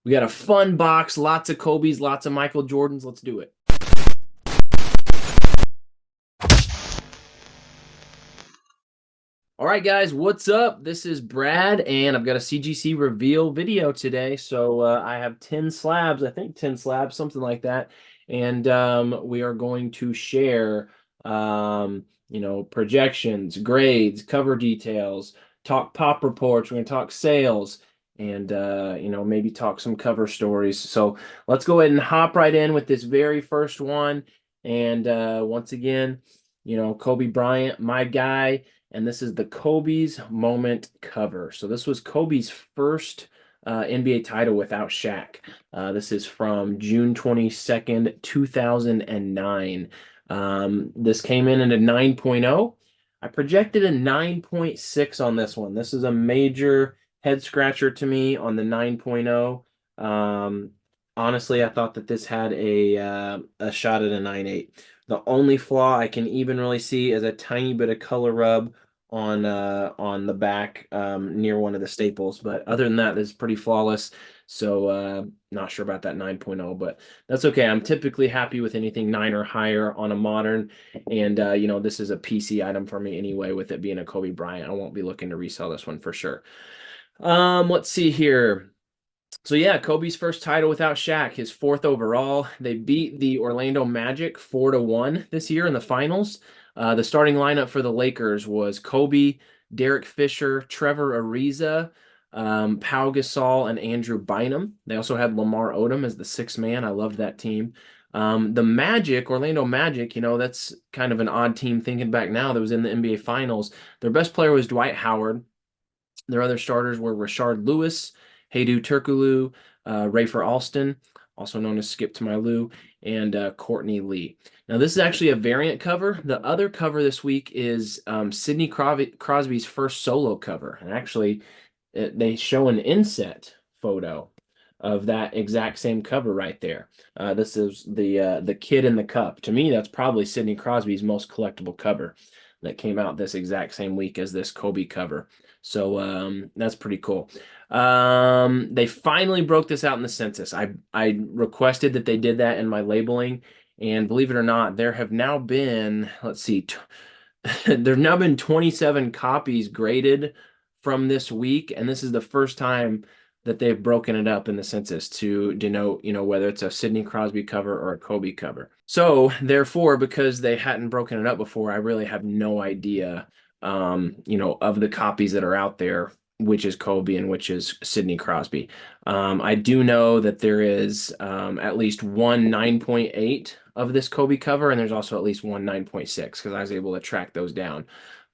We got a fun box, lots of Kobe's, lots of Michael Jordans. Let's do it. All right, guys, what's up? This is Brad, and I've got a CGC reveal video today. So I have 10 slabs, I think 10 slabs, something like that. And we are going to share, projections, grades, cover details, talk pop reports. We're going to talk sales and, maybe talk some cover stories. So let's go ahead and hop right in with this very first one. And once again, Kobe Bryant, my guy. And this is the Kobe's Moment cover. So this was Kobe's first NBA title without Shaq. This is from June 22nd, 2009. This came in at a 9.0. I projected a 9.6 on this one. This is a major head scratcher to me on the 9.0. Honestly, I thought that this had a shot at a 9.8. The only flaw I can even really see is a tiny bit of color rub on the back near one of the staples. But other than that, it's pretty flawless. So not sure about that 9.0, but that's okay. I'm typically happy with anything 9 or higher on a modern. And this is a PC item for me anyway, with it being a Kobe Bryant. I won't be looking to resell this one for sure. Let's see here. So yeah, Kobe's first title without Shaq, his fourth overall. They beat the Orlando Magic 4-1 this year in the finals. The starting lineup for the Lakers was Kobe, Derek Fisher, Trevor Ariza, Pau Gasol, and Andrew Bynum. They also had Lamar Odom as the sixth man. I loved that team. The Magic, Orlando Magic, that's kind of an odd team thinking back now that was in the NBA Finals. Their best player was Dwight Howard. Their other starters were Rashard Lewis, Hedo Turkoglu, Rafer Alston, also known as Skip to My Lou, and Courtney Lee. Now, this is actually a variant cover. The other cover this week is Sidney Crosby's first solo cover. And actually, they show an inset photo of that exact same cover right there. This is the Kid in the Cup. To me, that's probably Sidney Crosby's most collectible cover that came out this exact same week as this Kobe cover. So that's pretty cool. They finally broke this out in the census. I requested that they did that in my labeling, and believe it or not, there have now been, let's see, there've now been 27 copies graded from this week, and this is the first time that they've broken it up in the census to denote, whether it's a Sidney Crosby cover or a Kobe cover. So therefore, because they hadn't broken it up before, I really have no idea, of the copies that are out there, which is Kobe and which is Sidney Crosby. I do know that there is at least one 9.8 of this Kobe cover, and there's also at least one 9.6 because I was able to track those down.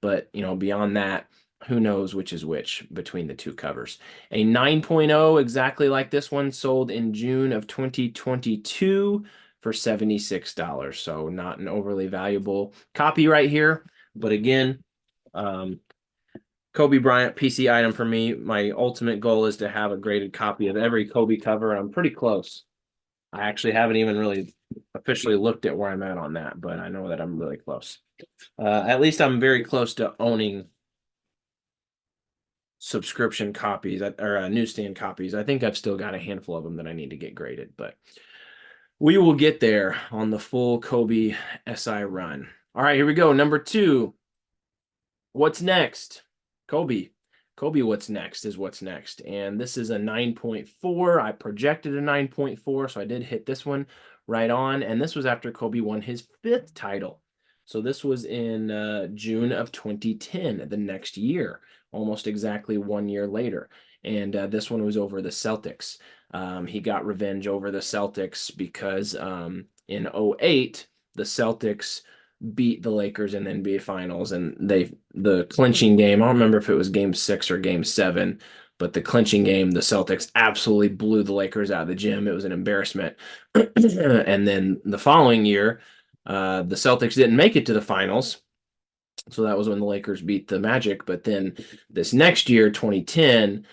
But, beyond that, who knows which is which between the two covers. A 9.0, exactly like this one, sold in June of 2022 for $76. So not an overly valuable copy right here. But again, Kobe Bryant PC item for me. My ultimate goal is to have a graded copy of every Kobe cover, and I'm pretty close. I actually haven't even really officially looked at where I'm at on that, but I know that I'm really close. At least I'm very close to owning subscription copies or newsstand copies. I think I've still got a handful of them that I need to get graded, but we will get there on the full Kobe SI run. All right, here we go. Number 2. What's next? Kobe. Kobe, what's next is what's next. And this is a 9.4. I projected a 9.4, so I did hit this one right on. And this was after Kobe won his 5th title. So this was in June of 2010, the next year, almost exactly 1 year later. And this one was over the Celtics. He got revenge over the Celtics because in 2008, the Celtics beat the Lakers in the NBA Finals, and the clinching game, I don't remember if it was game 6 or game 7, but the clinching game, the Celtics absolutely blew the Lakers out of the gym. It was an embarrassment. And then the following year, the Celtics didn't make it to the finals. So that was when the Lakers beat the Magic. But then this next year, 2010,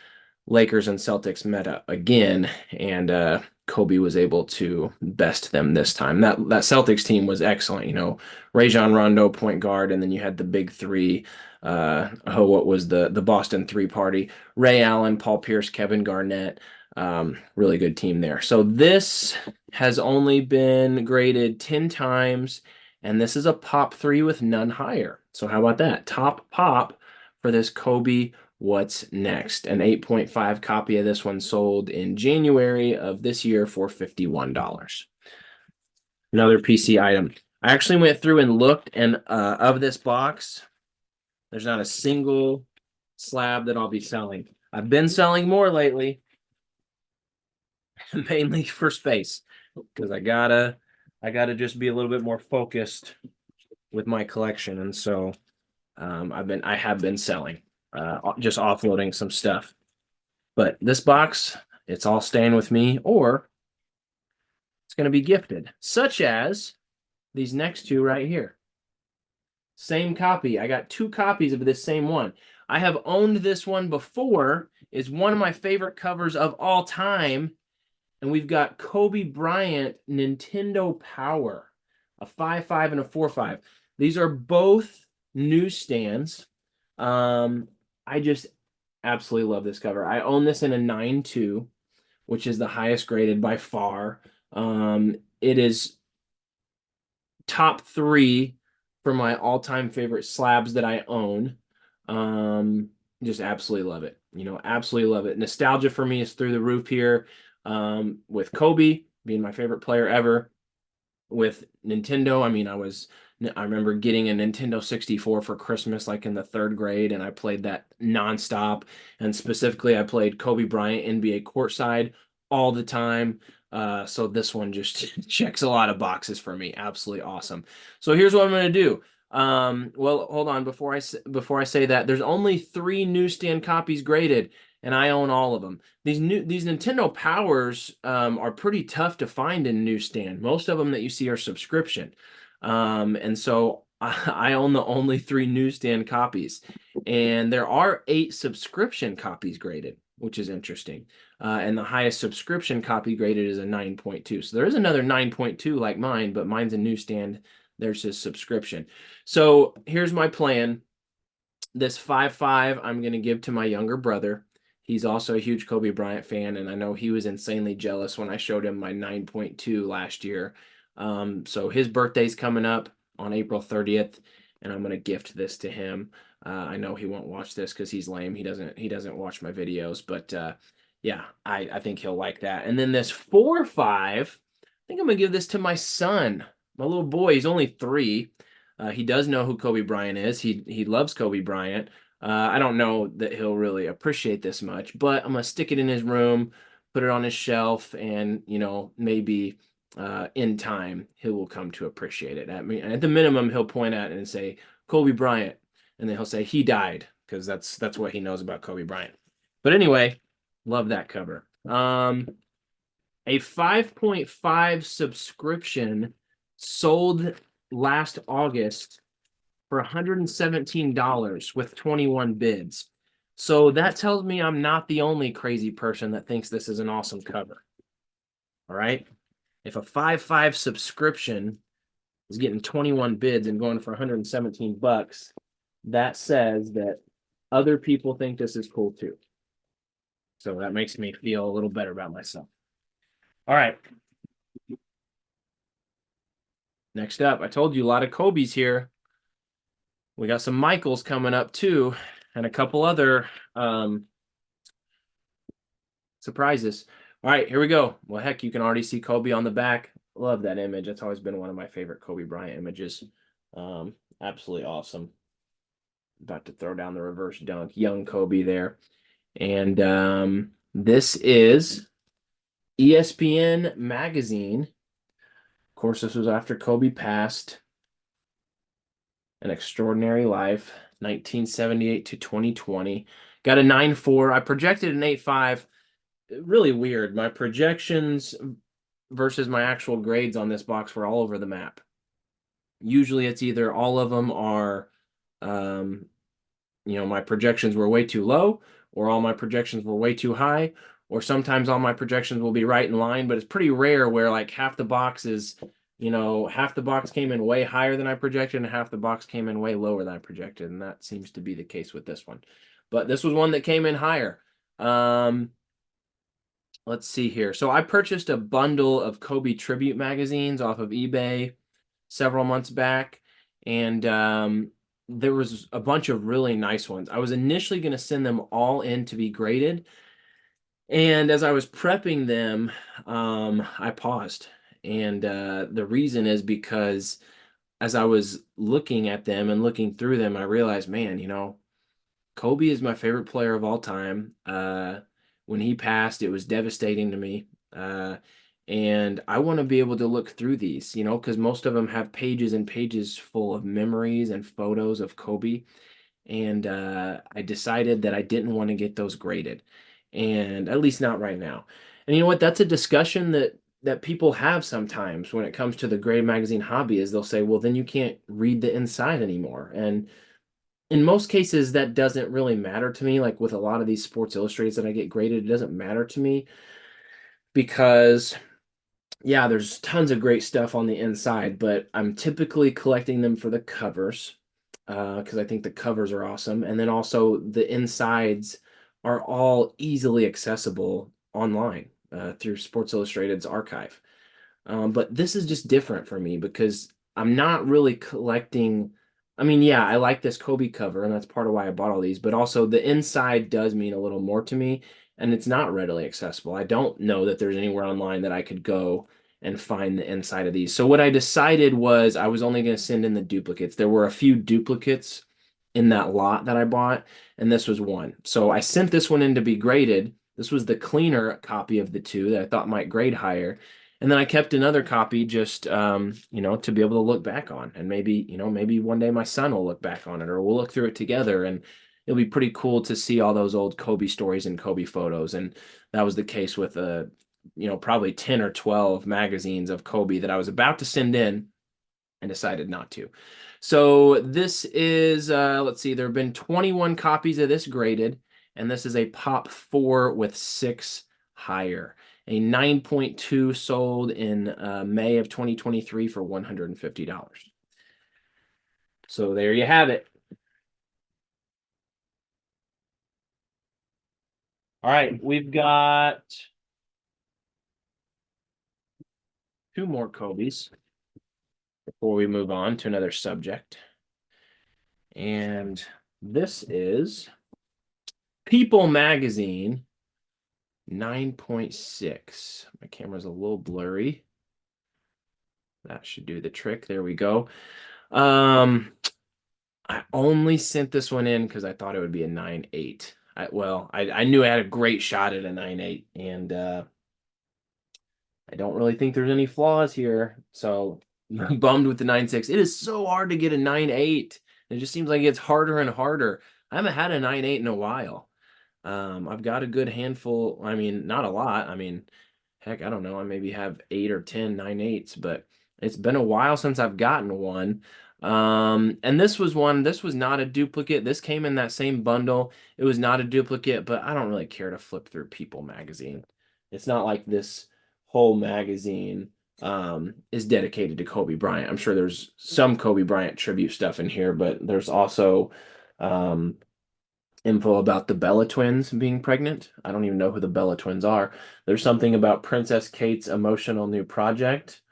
Lakers and Celtics met up again, and Kobe was able to best them this time. That Celtics team was excellent. Rajon Rondo, point guard, and then you had the big three. What was the Boston Three Party? Ray Allen, Paul Pierce, Kevin Garnett, Really good team there. So this has only been graded 10 times, and this is a pop 3 with none higher. So how about that? Top pop for this Kobe What's Next. An 8.5 copy of this one sold in January of this year for $51. Another PC item. I actually went through and looked, and of this box, there's not a single slab that I'll be selling. I've been selling more lately, mainly for space, because I gotta just be a little bit more focused with my collection, and so I have been selling, just offloading some stuff. But this box, it's all staying with me, or it's going to be gifted, such as these next two right here. Same copy. I got 2 copies of this same one. I have owned this one before. It's one of my favorite covers of all time. And we've got Kobe Bryant Nintendo Power, a 5.5 and a 4.5. These are both newsstands. I just absolutely love this cover. I own this in a 9.2, which is the highest graded by far. It is top 3 for my all-time favorite slabs that I own. Just absolutely love it. Absolutely love it. Nostalgia for me is through the roof here. With Kobe being my favorite player ever. With Nintendo, I remember getting a Nintendo 64 for Christmas, like in the 3rd grade, and I played that nonstop. And specifically, I played Kobe Bryant NBA courtside all the time. So this one just checks a lot of boxes for me. Absolutely awesome. So here's what I'm going to do. Well, hold on. Before I say that, there's only 3 newsstand copies graded, and I own all of them. These Nintendo Powers are pretty tough to find in newsstand. Most of them that you see are subscription, and so I own the only 3 newsstand copies, and there are 8 subscription copies graded, which is interesting. And the highest subscription copy graded is a 9.2. So there is another 9.2 like mine, but mine's a newsstand. There's his subscription. So here's my plan. This 5.5 I'm going to give to my younger brother. He's also a huge Kobe Bryant fan, and I know he was insanely jealous when I showed him my 9.2 last year. So his birthday's coming up on April 30th, and I'm going to gift this to him. I know he won't watch this because he's lame. He doesn't watch my videos, but yeah, I think he'll like that. And then this 4.5, I think I'm going to give this to my son, my little boy. He's only 3. He does know who Kobe Bryant is. He loves Kobe Bryant. I don't know that he'll really appreciate this much, but I'm gonna stick it in his room, put it on his shelf, and maybe in time he will come to appreciate it. At the minimum, he'll point at it and say Kobe Bryant, and then he'll say he died because that's what he knows about Kobe Bryant. But anyway, love that cover. A 5.5 subscription sold last August for $117 with 21 bids. So that tells me I'm not the only crazy person that thinks this is an awesome cover. All right. If a 5.5 subscription is getting 21 bids and going for 117 bucks, that says that other people think this is cool too. So that makes me feel a little better about myself. All right. Next up, I told you a lot of Kobe's here. We got some Michaels coming up too, and a couple other surprises. All right, here we go. Well, heck, you can already see Kobe on the back. Love that image. That's always been one of my favorite Kobe Bryant images. Absolutely awesome. About to throw down the reverse dunk. Young Kobe there. And this is ESPN magazine. Of course, this was after Kobe passed. An Extraordinary Life, 1978 to 2020. Got a 9.4. I projected an 8.5. Really weird. My projections versus my actual grades on this box were all over the map. Usually it's either all of them are, my projections were way too low, or all my projections were way too high, or sometimes all my projections will be right in line, but it's pretty rare where like half the box came in way higher than I projected and half the box came in way lower than I projected, and that seems to be the case with this one. But this was one that came in higher. let's see here. So I purchased a bundle of Kobe tribute magazines off of eBay several months back, and there was a bunch of really nice ones. I was initially going to send them all in to be graded, and as I was prepping them, I paused. And the reason is because as I was looking at them and looking through them, I realized, man, Kobe is my favorite player of all time. When he passed, it was devastating to me. And I want to be able to look through these, because most of them have pages and pages full of memories and photos of Kobe. And I decided that I didn't want to get those graded, and at least not right now. And you know what? That's a discussion that people have sometimes when it comes to the grade magazine hobby. Is they'll say, well, then you can't read the inside anymore. And in most cases, that doesn't really matter to me. Like with a lot of these Sports Illustrateds that I get graded, it doesn't matter to me because, yeah, there's tons of great stuff on the inside, but I'm typically collecting them for the covers because I think the covers are awesome. And then also the insides are all easily accessible online through Sports Illustrated's archive. But this is just different for me because I'm not really collecting. I mean, yeah, I like this Kobe cover, and that's part of why I bought all these, but also the inside does mean a little more to me, and it's not readily accessible. I don't know that there's anywhere online that I could go and find the inside of these. So what I decided was I was only going to send in the duplicates. There were a few duplicates in that lot that I bought, and this was one. So I sent this one in to be graded. This was the cleaner copy of the two that I thought might grade higher. And then I kept another copy just, to be able to look back on. And maybe one day my son will look back on it or we'll look through it together. And it'll be pretty cool to see all those old Kobe stories and Kobe photos. And that was the case with, probably 10 or 12 magazines of Kobe that I was about to send in and decided not to. So this is, let's see, there have been 21 copies of this graded, and this is a Pop 4 with 6 higher. A 9.2 sold in May of 2023 for $150. So there you have it. All right, we've got two more Kobe's before we move on to another subject. And this is People Magazine 9.6. My camera's a little blurry. That should do the trick. There we go. I only sent this one in because I thought it would be a 9.8. I knew I had a great shot at a 9.8, and I don't really think there's any flaws here. So I'm bummed with the 9.6. It is so hard to get a 9.8. It just seems like it's harder and harder. I haven't had a 9.8 in a while. I've got a good handful. I mean, not a lot. I mean, heck, I don't know. I maybe have 8 or 10 9.8s, but it's been a while since I've gotten one. And this was not a duplicate. This came in that same bundle. It was not a duplicate, but I don't really care to flip through People magazine. It's not like this whole magazine is dedicated to Kobe Bryant. I'm sure there's some Kobe Bryant tribute stuff in here, but there's also um, info about the Bella twins being pregnant. I don't even know who the Bella twins are. There's something about Princess Kate's emotional new project.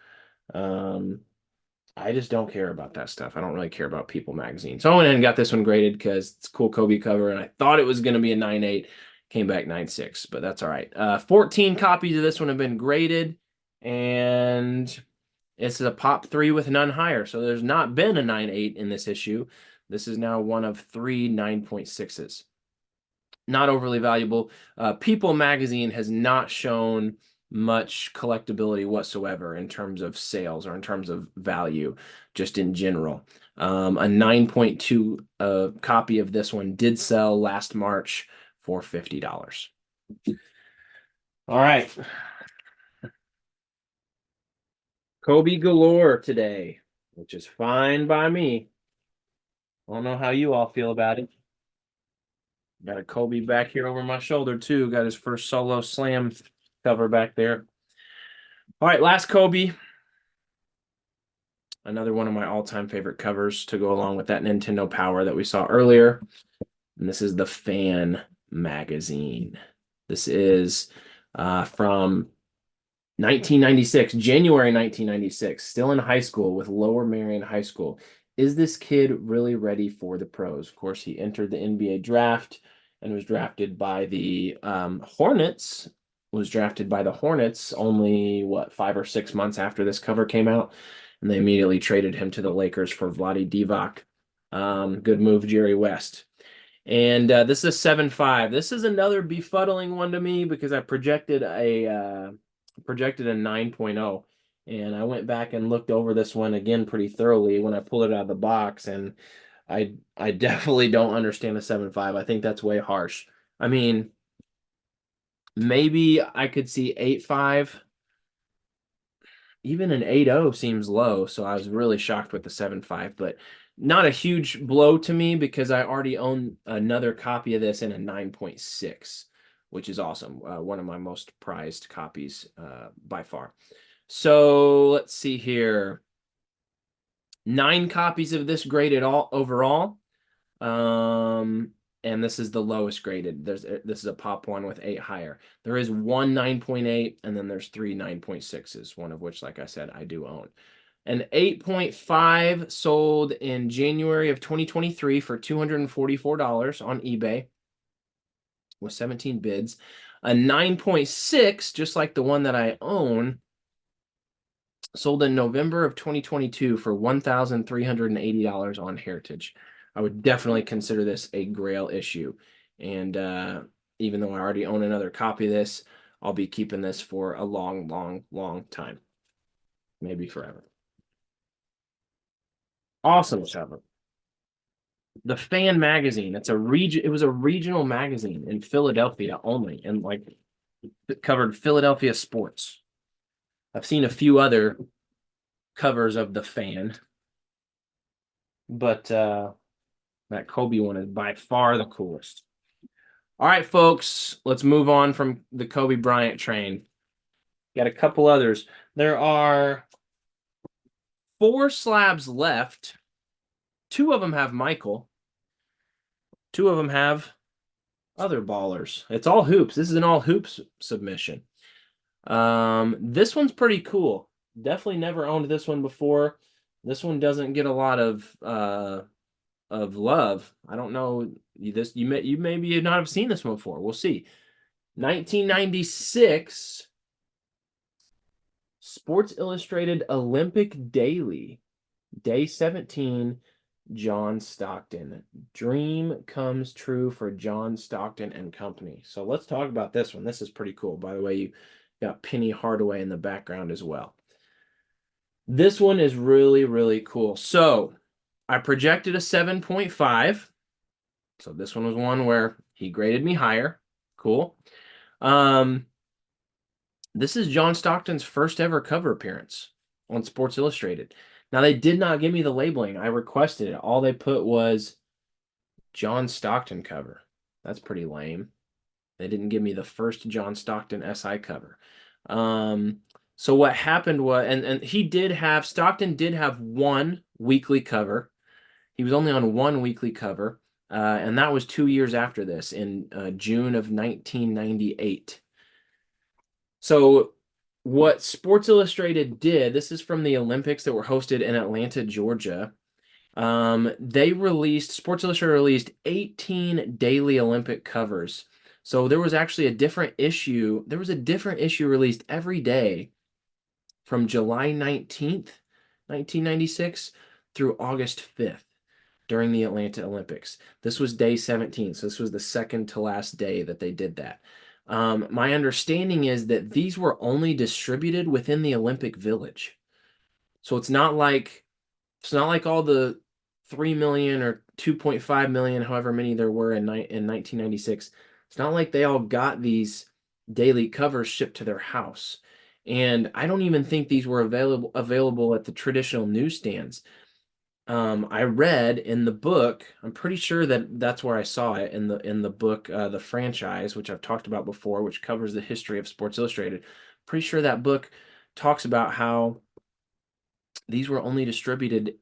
Um, I just don't care about that stuff. I don't really care about People magazine. So I went ahead and got this one graded because it's a cool Kobe cover, and I thought it was going to be a 9.8. Came back 9.6, but that's all right. 14 copies of this one have been graded, and it's a Pop 3 with none higher. So there's not been a 9.8 in this issue. This is now one of three 9.6s. Not overly valuable. People magazine has not shown much collectability whatsoever in terms of sales or in terms of value, just in general. A 9.2 copy of this one did sell last March for $50. All right. Kobe Galore today, which is fine by me. I don't know how you all feel about it. Got a Kobe back here over my shoulder, too. Got his first solo slam cover back there. All right, last Kobe. Another one of my all-time favorite covers to go along with that Nintendo Power that we saw earlier. And this is the Fan magazine. This is from 1996, January 1996, still in high school with Lower Merion High School. Is this kid really ready for the pros? Of course, he entered the NBA draft and was drafted by the Hornets. Was drafted by the Hornets only, what, 5 or 6 months after this cover came out. And they immediately traded him to the Lakers for Vlade Divac. Good move, Jerry West. And this is a 7.5. This is another befuddling one to me because I projected a 9.0, and I went back and looked over this one again pretty thoroughly when I pulled it out of the box, and I definitely don't understand a 7.5. I think that's way harsh. I mean, maybe I could see 8.5. Even an 8.0 seems low, so I was really shocked with the 7.5, but not a huge blow to me because I already own another copy of this in a 9.6, which is awesome. One of my most prized copies by far. So let's see here. 9 copies of this graded all overall. And this is the lowest graded. This is a pop one with 8 higher. There is one 9.8, and then there's 3 9.6s, one of which, like I said, I do own. An 8.5 sold in January of 2023 for $244 on eBay with 17 bids. A 9.6, just like the one that I own, sold in November of 2022 for $1,380 on Heritage. I would definitely consider this a Grail issue. And even though I already own another copy of this, I'll be keeping this for a long, long, long time. Maybe forever. Awesome cover. The Fan magazine. It was a regional magazine in Philadelphia only, and like it covered Philadelphia sports. I've seen a few other covers of the Fan, but that Kobe one is by far the coolest. All right, folks, let's move on from the Kobe Bryant train. Got a couple others. There are 4 slabs left. 2 of them have Michael. 2 of them have other ballers. It's all hoops. This is an all hoops submission. This one's pretty cool. Definitely never owned this one before. This one doesn't get a lot of love. I don't know you maybe not have seen this one before. We'll see. 1996 Sports Illustrated Olympic Daily, Day 17, John Stockton. Dream comes true for John Stockton and company. So let's talk about this one. This is pretty cool. By the way, you got Penny Hardaway in the background as well. This one is really, really cool. So I projected a 7.5. So this one was one where he graded me higher. Cool. This is John Stockton's first ever cover appearance on Sports Illustrated. Now, they did not give me the labeling. I requested it. All they put was John Stockton cover. That's pretty lame. They didn't give me the first John Stockton SI cover. So what happened was, and Stockton did have one weekly cover. He was only on one weekly cover, and that was 2 years after this, in June of 1998. So what Sports Illustrated did, this is from the Olympics that were hosted in Atlanta, Georgia. Sports Illustrated released 18 daily Olympic covers. So there was actually a different issue. There was a different issue released every day from July 19th, 1996 through August 5th during the Atlanta Olympics. This was day 17, so this was the second to last day that they did that. My understanding is that these were only distributed within the Olympic Village. So it's not like all the 3 million or 2.5 million, however many there were in 1996. It's not like they all got these daily covers shipped to their house. And I don't even think these were available at the traditional newsstands. I read in the book, I'm pretty sure that's where I saw it in the book, The Franchise, which I've talked about before, which covers the history of Sports Illustrated. Pretty sure that book talks about how these were only distributed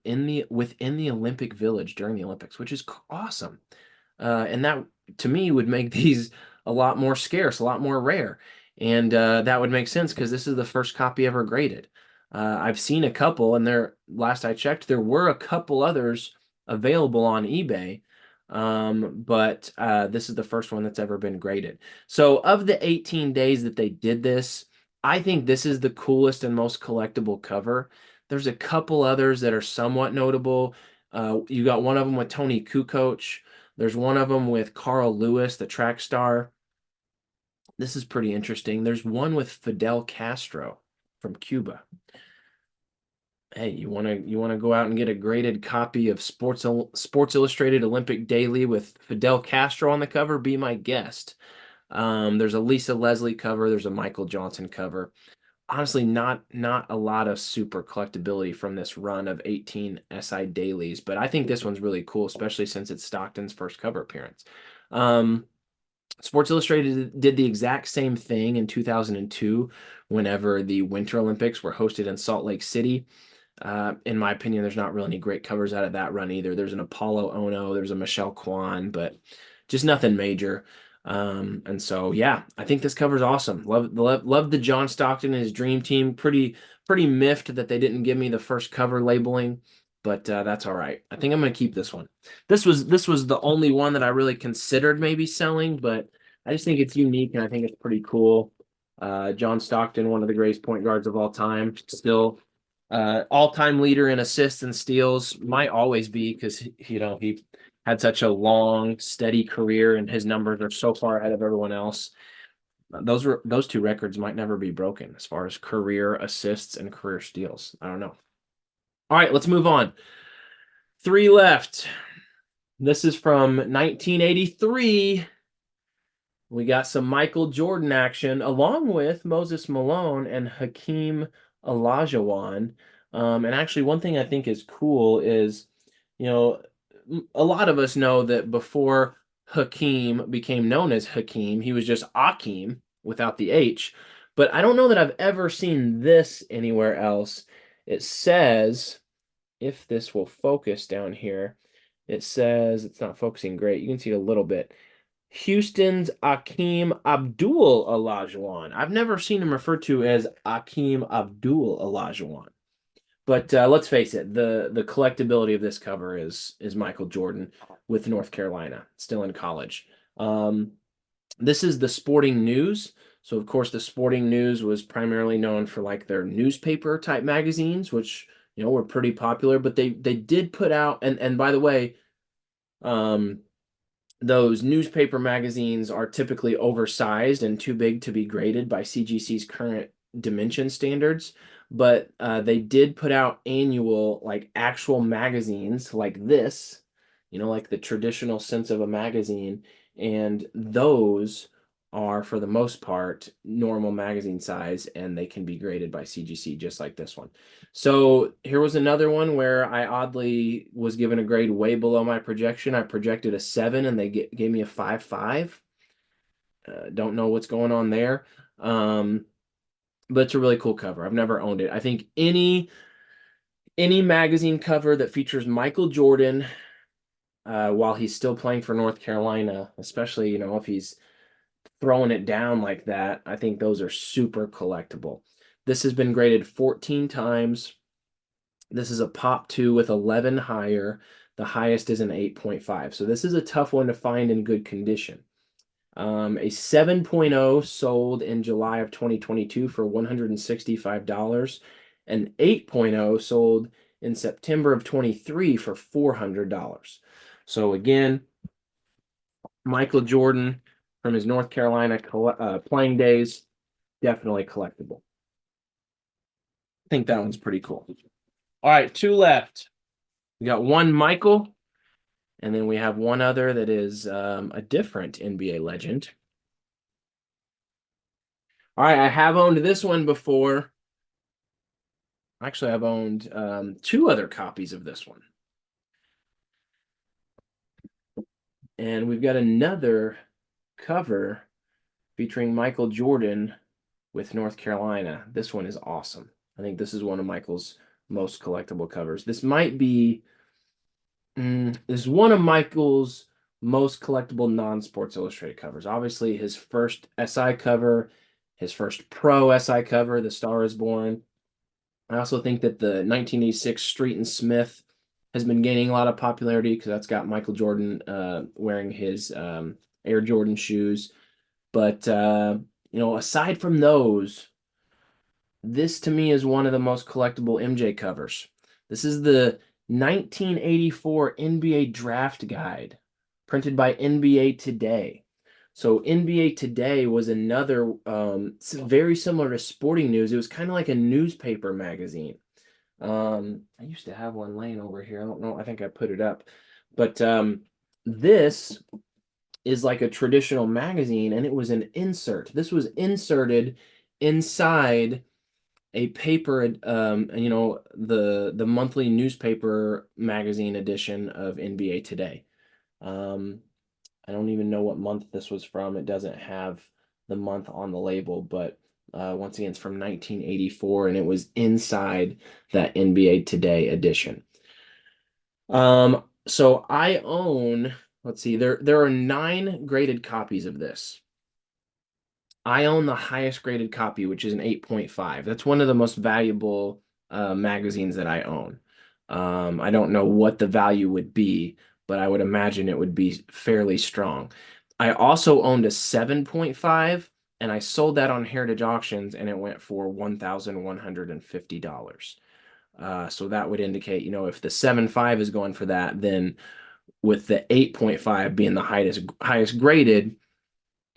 within the Olympic Village during the Olympics, which is awesome. And that, to me, would make these a lot more scarce, a lot more rare. And that would make sense because this is the first copy ever graded. I've seen a couple, and last I checked, there were a couple others available on eBay, but this is the first one that's ever been graded. So, of the 18 days that they did this, I think this is the coolest and most collectible cover. There's a couple others that are somewhat notable. You got one of them with Tony Kukoc. There's one of them with Carl Lewis, the track star. This is pretty interesting. There's one with Fidel Castro from Cuba. Hey, you wanna go out and get a graded copy of Sports Illustrated Olympic Daily with Fidel Castro on the cover? Be my guest. There's a Lisa Leslie cover. There's a Michael Johnson cover. Honestly, not a lot of super collectability from this run of 18 SI dailies, but I think this one's really cool, especially since it's Stockton's first cover appearance. Sports Illustrated did the exact same thing in 2002 whenever the Winter Olympics were hosted in Salt Lake City. In my opinion, there's not really any great covers out of that run either. There's an Apollo Ono, there's a Michelle Kwan, but just nothing major. And so, yeah, I think this cover's awesome. Love the John Stockton and his dream team. Pretty miffed that they didn't give me the first cover labeling, but that's all right. I think I'm gonna keep this one. This was the only one that I really considered maybe selling, but I just think it's unique and I think it's pretty cool. John Stockton, one of the greatest point guards of all time, still all-time leader in assists and steals, might always be because he had such a long, steady career, and his numbers are so far ahead of everyone else. Those two records might never be broken as far as career assists and career steals. I don't know. All right, let's move on. Three left. This is from 1983. We got some Michael Jordan action along with Moses Malone and Hakeem Olajuwon. And actually, one thing I think is cool is, you know, a lot of us know that before Hakeem became known as Hakeem, he was just Akeem without the H. But I don't know that I've ever seen this anywhere else. It says, if this will focus down here, it says it's not focusing great. You can see it a little bit. Houston's Akeem Abdul Olajuwon. I've never seen him referred to as Akeem Abdul Olajuwon. But let's face it, the collectability of this cover is Michael Jordan with North Carolina, still in college. This is the Sporting News. So of course, the Sporting News was primarily known for like their newspaper type magazines, which were pretty popular. But they did put out, and by the way, those newspaper magazines are typically oversized and too big to be graded by CGC's current dimension standards. But they did put out annual, like actual magazines like this, like the traditional sense of a magazine. And those are, for the most part, normal magazine size, and they can be graded by CGC just like this one. So here was another one where I oddly was given a grade way below my projection. I projected a 7 and they gave me a 5.5. Don't know what's going on there. But it's a really cool cover. I've never owned it. I think any magazine cover that features Michael Jordan while he's still playing for North Carolina, especially, if he's throwing it down like that, I think those are super collectible. This has been graded 14 times. This is a Pop 2 with 11 higher. The highest is an 8.5. So this is a tough one to find in good condition. A 7.0 sold in July of 2022 for $165. An 8.0 sold in September of 23 for $400. So again, Michael Jordan from his North Carolina playing days, definitely collectible. I think that one's pretty cool. All right, two left. We got one Michael, and then we have one other that is a different NBA legend. All right, I have owned this one before. Actually, I've owned two other copies of this one. And we've got another cover featuring Michael Jordan with North Carolina. This one is awesome. I think this is one of Michael's most collectible covers. This might be this is one of Michael's most collectible non-Sports Illustrated covers. Obviously, his first SI cover his first pro SI cover, The Star is Born. I also think that the 1986 Street and Smith has been gaining a lot of popularity because that's got Michael Jordan wearing his Air Jordan shoes. But aside from those, this to me is one of the most collectible MJ covers. This is the 1984 NBA Draft Guide, printed by NBA Today. So NBA Today was another very similar to Sporting News. It was kind of like a newspaper magazine. I used to have one laying over here. I don't know. I think I put it up. But this is like a traditional magazine, and it was an insert. This was inserted inside a paper, the monthly newspaper magazine edition of NBA Today. I don't even know what month this was from. It doesn't have the month on the label, but once again, it's from 1984, and it was inside that NBA Today edition. So I own, let's see, there are 9 graded copies of this. I own the highest graded copy, which is an 8.5. That's one of the most valuable magazines that I own. I don't know what the value would be, but I would imagine it would be fairly strong. I also owned a 7.5, and I sold that on Heritage Auctions, and it went for $1,150. So that would indicate, if the 7.5 is going for that, then with the 8.5 being the highest graded,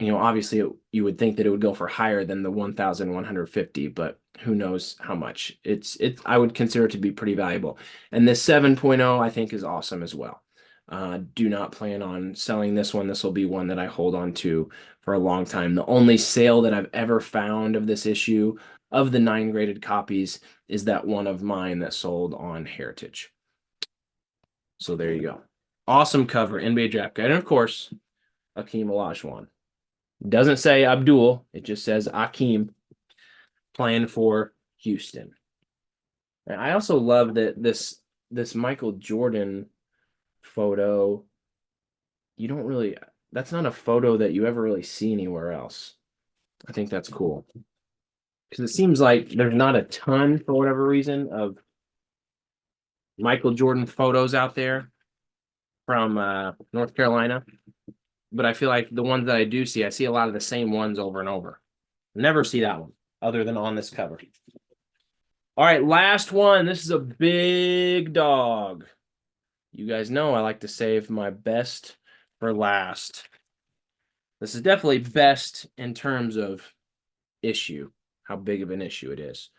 obviously you would think that it would go for higher than the 1,150, but who knows how much. I would consider it to be pretty valuable. And this 7.0 I think is awesome as well. Do not plan on selling this one. This will be one that I hold on to for a long time. The only sale that I've ever found of this issue of the 9 graded copies is that one of mine that sold on Heritage. So there you go. Awesome cover, NBA Draft Guide. And of course, Akeem Olajuwon. Doesn't say Abdul, it just says Akeem playing for Houston. And I also love that this Michael Jordan photo, that's not a photo that you ever really see anywhere else. I think that's cool. Because it seems like there's not a ton, for whatever reason, of Michael Jordan photos out there from North Carolina. But I feel like the ones that I do see, I see a lot of the same ones over and over. Never see that one other than on this cover. All right, last one. This is a big dog. You guys know I like to save my best for last. This is definitely best in terms of issue, how big of an issue it is.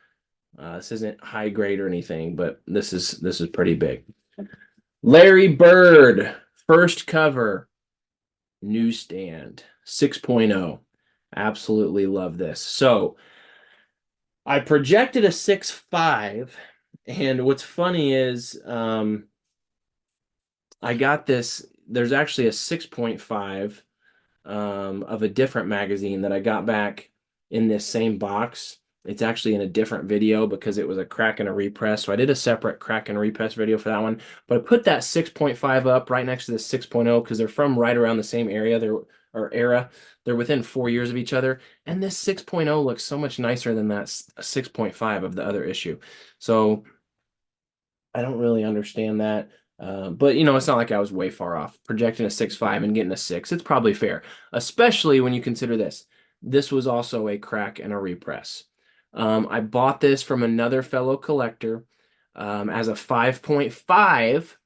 This isn't high grade or anything, but this is pretty big. Larry Bird, first cover, newsstand, 6.0. Absolutely love this. So I projected a 6.5, and what's funny is I got this. There's actually a 6.5 of a different magazine that I got back in this same box. It's actually in a different video because it was a crack and a repress. So I did a separate crack and repress video for that one. But I put that 6.5 up right next to the 6.0 because they're from right around the same area. They're within 4 years of each other. And this 6.0 looks so much nicer than that 6.5 of the other issue. So I don't really understand that. But it's not like I was way far off. Projecting a 6.5 and getting a 6, it's probably fair, especially when you consider this. This was also a crack and a repress. I bought this from another fellow collector as a 5.5,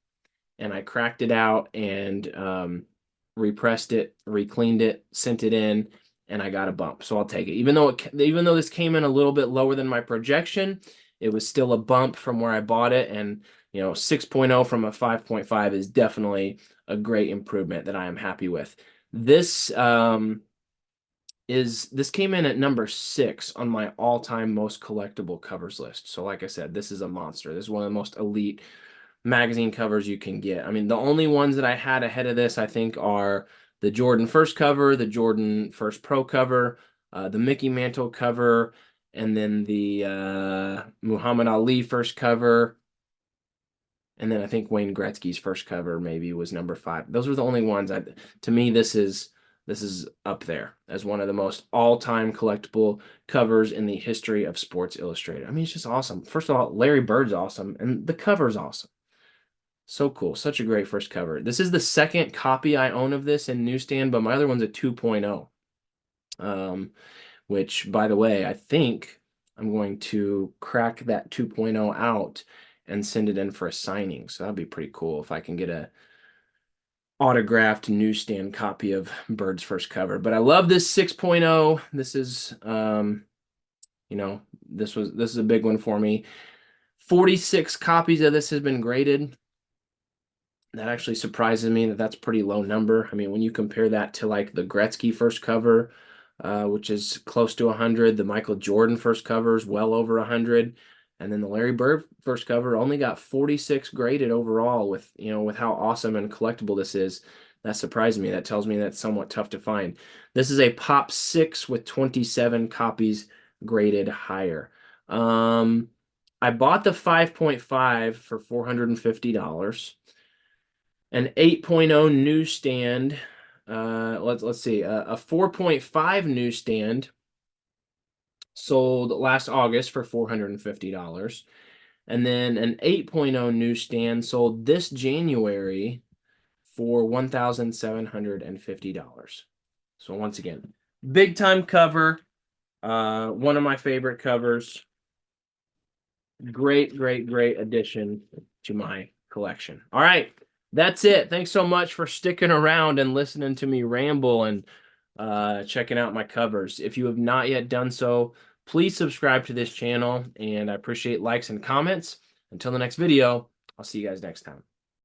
and I cracked it out and repressed it, recleaned it, sent it in, and I got a bump. So I'll take it. Even though this came in a little bit lower than my projection, it was still a bump from where I bought it, and 6.0 from a 5.5 is definitely a great improvement that I am happy with. This came in at number 6 on my all-time most collectible covers list. So like I said, this is a monster. This is one of the most elite magazine covers you can get. I mean, the only ones that I had ahead of this, I think, are the Jordan first cover, the Jordan first pro cover, the Mickey Mantle cover, and then the Muhammad Ali first cover. And then I think Wayne Gretzky's first cover maybe was number 5. Those were the only ones. To me, this is this is up there as one of the most all-time collectible covers in the history of Sports Illustrated. I mean, it's just awesome. First of all, Larry Bird's awesome, and the cover's awesome. So cool. Such a great first cover. This is the second copy I own of this in newsstand, but my other one's a 2.0. Which, by the way, I think I'm going to crack that 2.0 out and send it in for a signing. So that'd be pretty cool if I can get a autographed newsstand copy of Bird's first cover. But I love this 6.0. This is this is a big one for me. 46 copies of this has been graded. That actually surprises me that that's a pretty low number. I mean, when you compare that to like the Gretzky first cover, which is close to 100, the Michael Jordan first cover is well over 100, and then the Larry Bird first cover only got 46 graded overall. With how awesome and collectible this is, that surprised me. That tells me that's somewhat tough to find. This is a Pop 6 with 27 copies graded higher. I bought the 5.5 for $450. An 8.0 newsstand. Let's see. A 4.5 newsstand sold last August for $450. And then an 8.0 newsstand sold this January for $1,750. So once again, big time cover. One of my favorite covers. Great addition to my collection. All right. That's it. Thanks so much for sticking around and listening to me ramble and checking out my covers. If you have not yet done so, please subscribe to this channel, and I appreciate likes and comments. Until the next video, I'll see you guys next time.